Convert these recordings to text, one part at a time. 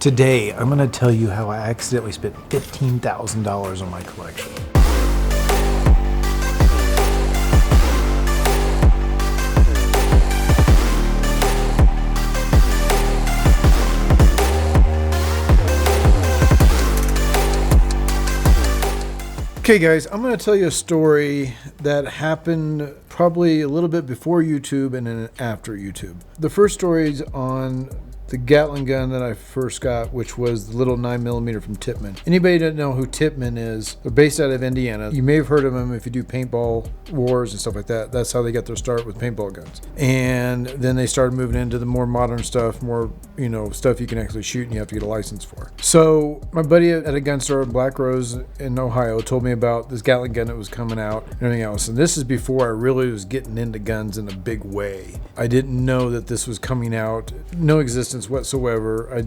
Today, I'm going to tell you how I accidentally spent $15,000 on my collection. Okay guys, I'm going to tell you a story that happened probably a little bit before YouTube and then after YouTube. The first story is on the Gatling gun that I first got, which was the little 9mm from Tippmann. Anybody that know who Tippmann is, they're based out of Indiana. You may have heard of them if you do paintball wars and stuff like that. That's how they got their start with paintball guns. And then they started moving into the more modern stuff, more, stuff you can actually shoot and you have to get a license for. So my buddy at a gun store in Black Rose in Ohio told me about this Gatling gun that was coming out and everything else. And this is before I really was getting into guns in a big way. I didn't know that this was coming out. No existence whatsoever. I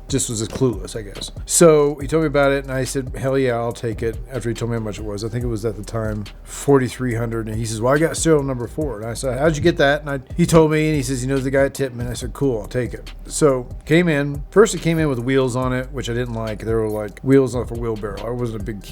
just was as clueless, I guess. So he told me about it and I said, hell yeah, I'll take it. After he told me how much it was, I think it was at the time $4,300. And he says, well, I got serial number 4. And I said, how'd you get that? And he told me, and he says, he knows the guy at Tippmann. I said, cool, I'll take it. So came in. First it came in with wheels on it, which I didn't like. They were like wheels off a wheelbarrow. I wasn't a big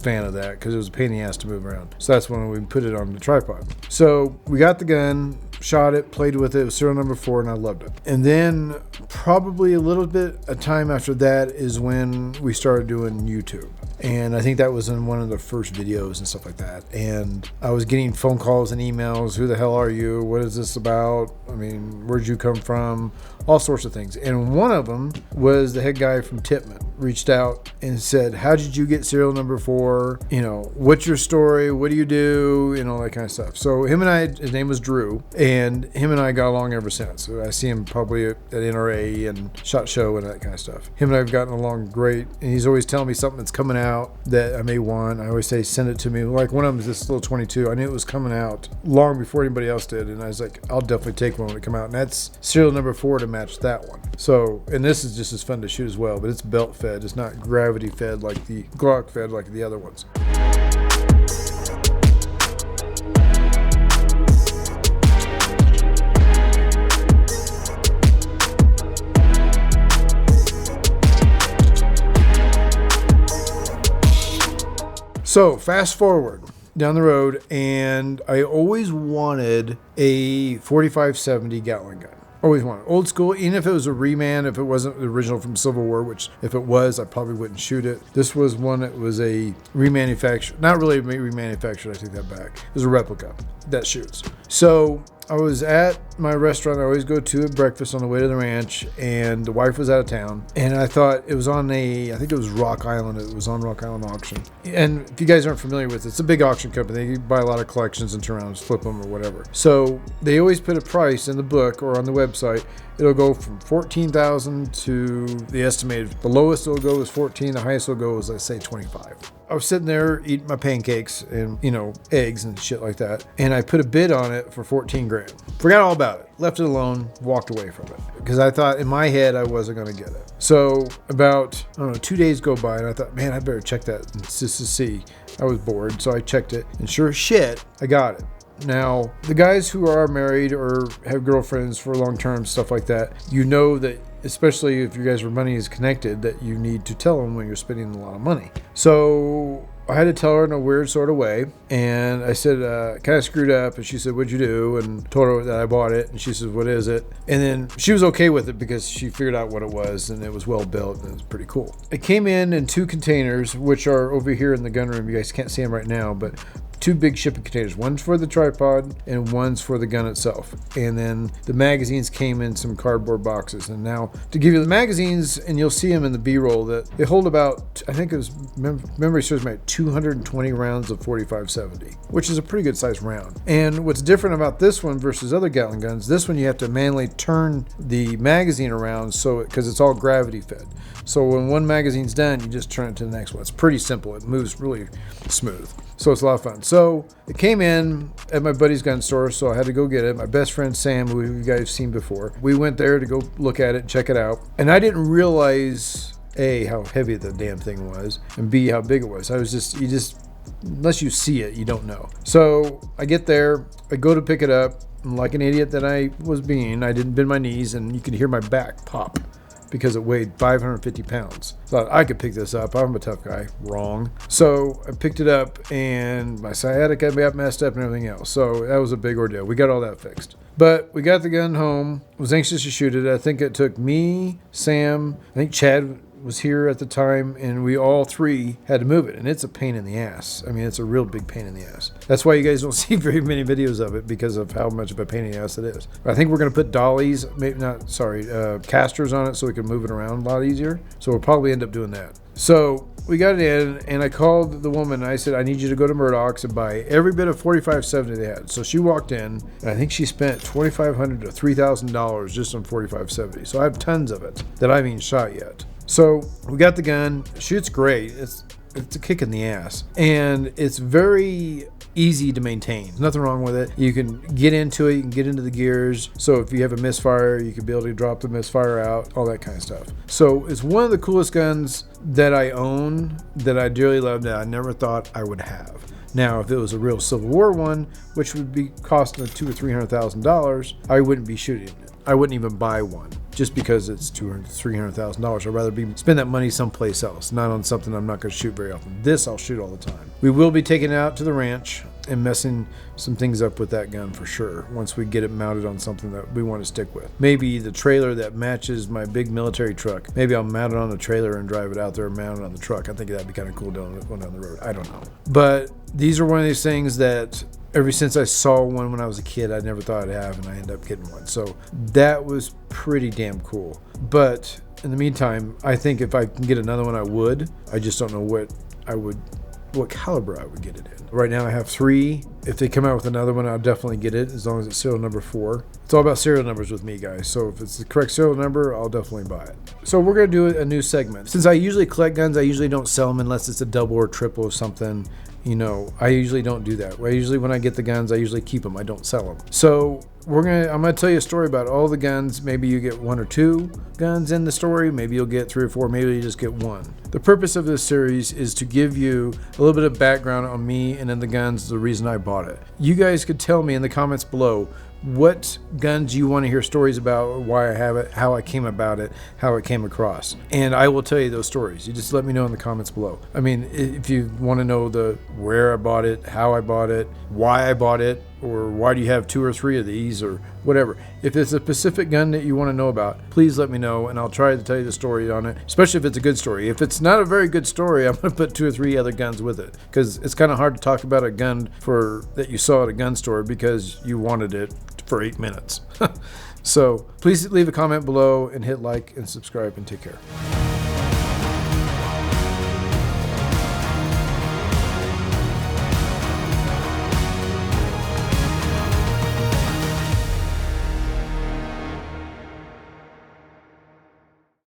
fan of that because it was a pain in the ass to move around. So that's when we put it on the tripod. So we got the gun, shot it, played with it. It was serial number 4 and I loved it. And then probably a little bit of time after that is when we started doing YouTube. And I think that was in one of the first videos and stuff like that. And I was getting phone calls and emails. Who the hell are you? What is this about? I mean, where'd you come from? All sorts of things. And one of them was the head guy from Tippmann reached out and said, how did you get serial number 4? What's your story? What do you do? That kind of stuff. So him and I, his name was Drew, and him and I got along ever since. So I see him probably at NRA and SHOT Show and that kind of stuff. Him and I have gotten along great. And he's always telling me something that's coming out that I may want. I always say, send it to me. Like one of them is this little 22. I knew it was coming out long before anybody else did. And I was like, I'll definitely take one when it come out. And that's serial number 4 to match that one. So, and this is just as fun to shoot as well, but it's belt fed. It's not gravity fed like the Glock fed like the other ones. So fast forward down the road, and I always wanted a 45-70 Gatling gun. Always wanted old school, even if it was a reman, if it wasn't the original from Civil War, which if it was, I probably wouldn't shoot it. This was one that was a remanufactured, not really remanufactured, I take that back. It was a replica that shoots. So I was at my restaurant I always go to at breakfast on the way to the ranch, and the wife was out of town, and I thought it was on I think it was Rock Island. It was on Rock Island Auction. And if you guys aren't familiar with it, it's a big auction company. They buy a lot of collections and turn around and flip them or whatever. So they always put a price in the book or on the website. It'll go from $14,000 to the estimated. The lowest it'll go is 14. The highest it'll go is, let's say, 25. I was sitting there eating my pancakes and, eggs and shit like that. And I put a bid on it for 14 grand. Forgot all about it. Left it alone. Walked away from it. Because I thought in my head I wasn't going to get it. So about, 2 days go by and I thought, man, I better check that just to see. I was bored. So I checked it. And sure as shit, I got it. Now, the guys who are married or have girlfriends for long-term, stuff like that, that, especially if you guys' money is connected, that you need to tell them when you're spending a lot of money. So I had to tell her in a weird sort of way. And I said, kind of screwed up. And she said, what'd you do? And told her that I bought it. And she said, what is it? And then she was okay with it because she figured out what it was. And it was well built. And it was pretty cool. It came in 2 containers, which are over here in the gun room. You guys can't see them right now, but 2 big shipping containers. One's for the tripod and one's for the gun itself. And then the magazines came in some cardboard boxes. And now to give you the magazines, and you'll see them in the B-roll, that they hold about, I think it was, memory serves me, 220 rounds of 45-70, which is a pretty good sized round. And what's different about this one versus other Gatling guns, this one you have to manually turn the magazine around because it's all gravity fed. So when one magazine's done, you just turn it to the next one. It's pretty simple. It moves really smooth. So it's a lot of fun. So it came in at my buddy's gun store, so I had to go get it. My best friend Sam, who you guys have seen before, we went there to go look at it, check it out. And I didn't realize, A, how heavy the damn thing was, and B, how big it was. Unless you see it, you don't know. So I get there, I go to pick it up, and like an idiot that I was being, I didn't bend my knees, and you could hear my back pop. because it weighed 550 pounds. Thought I could pick this up. I'm a tough guy. Wrong. So I picked it up, and my sciatica got messed up and everything else. So that was a big ordeal. We got all that fixed. But we got the gun home, was anxious to shoot it. I think it took me, Sam, I think Chad was here at the time, and we all three had to move it, and it's a pain in the ass. I mean, it's a real big pain in the ass. That's why you guys don't see very many videos of it, because of how much of a pain in the ass it is. I think we're going to put dollies, casters on it so we can move it around a lot easier. So we'll probably end up doing that. So we got it in, and I called the woman, and I said, I need you to go to Murdoch's and buy every bit of 4570 they had. So she walked in, and I think she spent $2,500 to $3,000 just on 4570. So I have tons of it that I haven't even shot yet. So we got the gun. It shoots great. It's a kick in the ass, and it's very easy to maintain. There's nothing wrong with it. You can get into it. You can get into the gears. So if you have a misfire, you can be able to drop the misfire out, all that kind of stuff. So it's one of the coolest guns that I own, that I dearly love, that I never thought I would have. Now, if it was a real Civil War one, which would be costing $200,000 or $300,000, I wouldn't be shooting it. I wouldn't even buy one just because it's $200,000-$300,000. I'd rather spend that money someplace else, not on something I'm not going to shoot very often. This I'll shoot all the time. We will be taking it out to the ranch and messing some things up with that gun for sure once we get it mounted on something that we want to stick with. Maybe the trailer that matches my big military truck. Maybe I'll mount it on the trailer and drive it out there and mount it on the truck. I think that'd be kind of cool going down the road. I don't know. But these are one of these things that ever since I saw one when I was a kid, I never thought I'd have, and I ended up getting one. So that was pretty damn cool. But in the meantime, I think if I can get another one, I would. I just don't know what caliber I would get it in. Right now I have 3. If they come out with another one, I'll definitely get it, as long as it's serial number 4. It's all about serial numbers with me, guys. So if it's the correct serial number, I'll definitely buy it. So we're going to do a new segment. Since I usually collect guns, I usually don't sell them unless it's a double or triple of something. You know, I usually don't do that. When I get the guns, I usually keep them. I don't sell them. So I'm gonna tell you a story about all the guns. Maybe you get 1 or 2 guns in the story. Maybe you'll get 3 or 4. Maybe you just get 1. The purpose of this series is to give you a little bit of background on me and then the guns, the reason I bought it. You guys could tell me in the comments below what guns you want to hear stories about, why I have it, how I came about it, how it came across. And I will tell you those stories. You just let me know in the comments below. I mean, if you want to know where I bought it, how I bought it, why I bought it, or why do you have 2 or 3 of these, or whatever. If it's a specific gun that you want to know about, please let me know, and I'll try to tell you the story on it, especially if it's a good story. If it's not a very good story, I'm going to put 2 or 3 other guns with it, because it's kind of hard to talk about a gun that you saw at a gun store because you wanted it for 8 minutes. So please leave a comment below and hit like and subscribe, and take care.